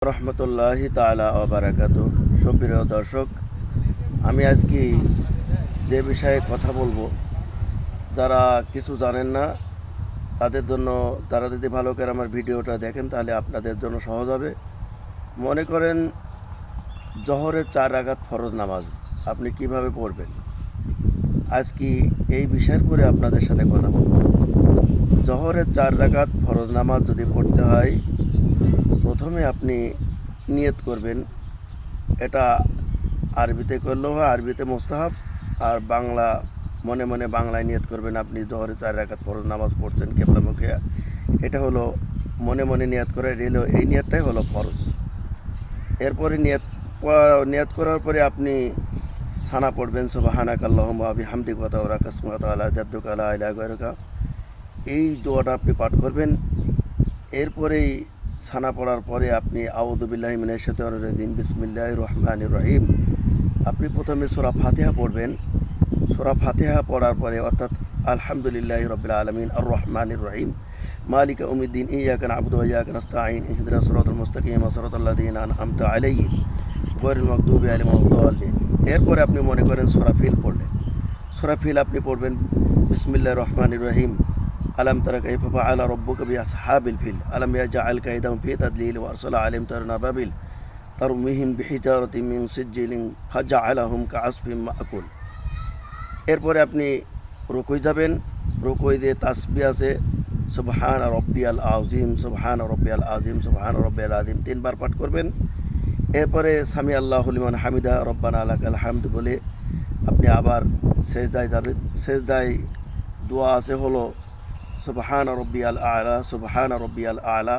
রহমতুল্লাহি তাআলা ওয়া বারাকাতু। সুপ্রিয় দর্শক, আমি আজকে যে বিষয়ে কথা বলবো, যারা কিছু জানেন না তাদের জন্য, তারা যদি ভালো করে আমার ভিডিওটা দেখেন তাহলে আপনাদের জন্য সহজ হবে। মনে করেন জোহরের 4 রাকাত ফরজ নামাজ আপনি কিভাবে পড়বেন, আজকে এই বিষয়ের পরে আপনাদের সাথে কথা বলবো। জোহরের 4 রাকাত ফরজ নামাজ যদি পড়তে হয়, প্রথমে আপনি নিয়ত করবেন। এটা আরবিতে করলেও হয়, আরবিতে মুস্তাহাব, আর বাংলা মনে মনে বাংলায় নিয়ত করবেন। আপনি জোহরে 4 রাকাত ফরজ নামাজ পড়ছেন কিবলামুখী, এটা হলো মনে মনে নিয়ত করে, এই নিয়তটাই হলো ফরজ। এরপরে নিয়ত করার পরে আপনি সানা পড়বেন, সুবহানাকা আল্লাহুম্মা ওয়া বিহামদিকা ওয়া তাবারাকা ইসমুকা ওয়া তাআলা জাদ্দুকা লা ইলাহা গায়রুকা। এই দোয়াটা আপনি পাঠ করবেন। এরপরেই সানা পড়ার পরে আপনি আউযু বিল্লাহি মিনাশ শাইতানির রাজিম বিসমিল্লাহির রহমানির রহিম, আপনি প্রথমে সূরা ফাতিহা পড়বেন। সূরা ফাতিহা পড়ার পরে অর্থাৎ আলহামদুলিল্লাহি রাব্বিল আলামিন আর রহমানির রহিম মালিকা ইয়াউমিদ্দিন ইয়্যাকা না'বুদু ওয়া ইয়্যাকা নাস্তাঈন ইহদিনাস সিরাতাল মুস্তাকিম সিরাতাল লাযিনা আন'আমতা আলাইহিম গায়রিল মাগদুবি আলাইহিম ওয়া লাদ-দাল্লিন। এরপরে আপনি মনে করেন সূরা ফিল পড়লেন। সূরা ফিল আপনি পড়বেন বিসমিল্লাহির রহমানির রহিম আলম তারা কাইফা ফাআলা রাব্বুকা বিআসহাবিল ফিল আলম ইয়াজআল কাইদাহুম ফি তাদলিল ওয়া আরসালা আলাইহিম তায়রান আবাবিল তারমিহিম বিহিজারাতিন মিন সিজ্জিলিন ফাজআলাহুম কাআসফিন মা'কুল। এরপরে আপনি রুকুই যাবেন। রুকুই দিয়ে তাসবিহ আছে সুবহান রাব্বিয়াল আযীম, সুবহান রাব্বিয়াল আযীম, সুবহান রাব্বিয়াল আযীম 3 বার পাঠ করবেন। এরপরে সামি আল্লাহু লিমান হামিদা রব্বানা লাকাল হামদ বলে আপনি আবার সেজদায় যাবেন। সেজদায় দোয়া আছে হলো সুবহান রাব্বিয়াল আ'লা, সুবহান রাব্বিয়াল আ'লা,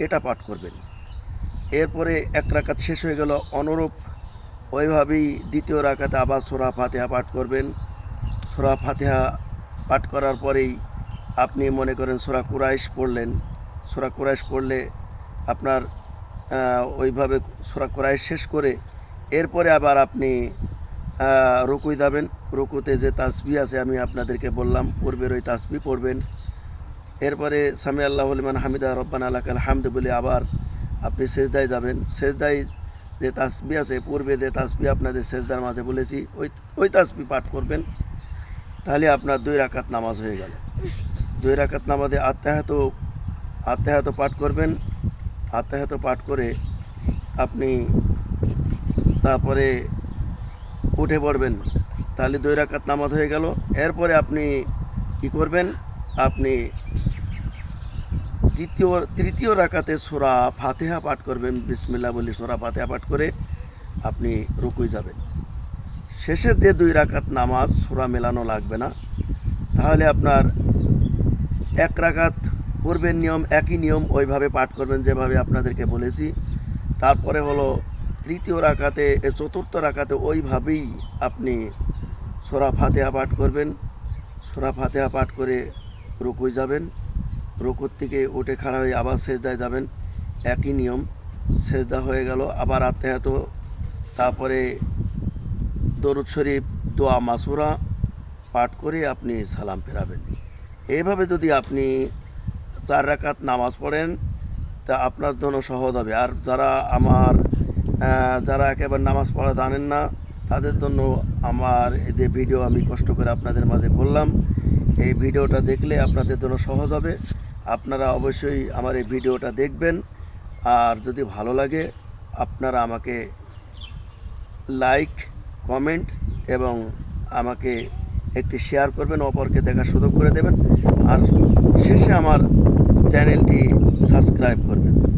এটা পাঠ করবেন। এরপরে 1 রাকাত শেষ হয়ে গেল, অনুরূপ ওইভাবেই দ্বিতীয় রাকাতে আবার সূরা ফাতিহা পাঠ করবেন। সূরা ফাতিহা পাঠ করার পরেই আপনি মনে করেন সূরা কুরাইশ পড়লেন। সূরা কুরাইশ পড়লে আপনার ওইভাবে সূরা কুরাইশ শেষ করে এরপরে আবার আপনি রুকুই যাবেন। রুকুতে যে তাসবিহ আছে আমি আপনাদেরকে বললাম, পূর্বের ওই তাসবিহ পড়বেন। এরপরে সামি আল্লাহু লিমান হামিদা রব্বানা লাকাল হামদ বলে আবার আপনি সেজদায় যাবেন। সেজদায় যে তাসবিহ আছে, পূর্বে যে তাসবিহ আপনাদের সেজদার মাঝে বলেছি, ওই তাসবিহ পাঠ করবেন। তাহলে আপনার 2 রাকাত নামাজ হয়ে গেল। 2 রাকাত নামাজে আত্তাহিয়াত পাঠ করবেন। আত্তাহিয়াত পাঠ করে আপনি তারপরে উঠে পড়বেন। তাহলে 2 রাকাত নামাজ হয়ে গেল। এরপরে আপনি কি করবেন, আপনি তৃতীয় রাকাতে সূরা ফাতিহা পাঠ করবেন। বিসমিল্লাহ বলে সূরা ফাতিহা পাঠ করে আপনি রুকুই যাবেন। শেষের যে 2 রাকাত নামাজ সূরা মেলানো লাগবে না। তাহলে আপনার 1 রাকাত পূর্বের নিয়ম, একই নিয়ম ওইভাবে পাঠ করবেন যেভাবে আপনাদেরকে বলেছি। তারপরে হলো চতুর্থ রাকাতে ওইভাবেই আপনি সূরা ফাতিহা পাঠ করবেন। সূরা ফাতিহা পাঠ করে রুকুই যাবেন। রুকুর থেকে উঠে খাড়া হয়ে আবার সেজদায় যাবেন। একই নিয়ম, সেজদা হয়ে গেল, আবার আত্তাহিয়াত, তারপরে দরুদ শরীফ, দোয়া মাসুরা পাঠ করে আপনি সালাম ফেরাবেন। এইভাবে যদি আপনি 4 রাকাত নামাজ পড়েন তা আপনার জন্য সহজ হবে। আর যারা একেবারে নামাজ পড়া জানেন না তাদের জন্য আমার এই যে ভিডিও আমি কষ্ট করে আপনাদের মাঝে করলাম, এই ভিডিওটা দেখলে আপনাদের জন্য সহজ হবে। আপনারা অবশ্যই আমার এই ভিডিওটা দেখবেন। আর যদি ভালো লাগে আপনারা আমাকে লাইক, কমেন্ট এবং আমাকে একটি শেয়ার করবেন, অপরকে দেখার সুযোগ করে দেবেন। আর শেষে আমার চ্যানেলটি সাবস্ক্রাইব করবেন।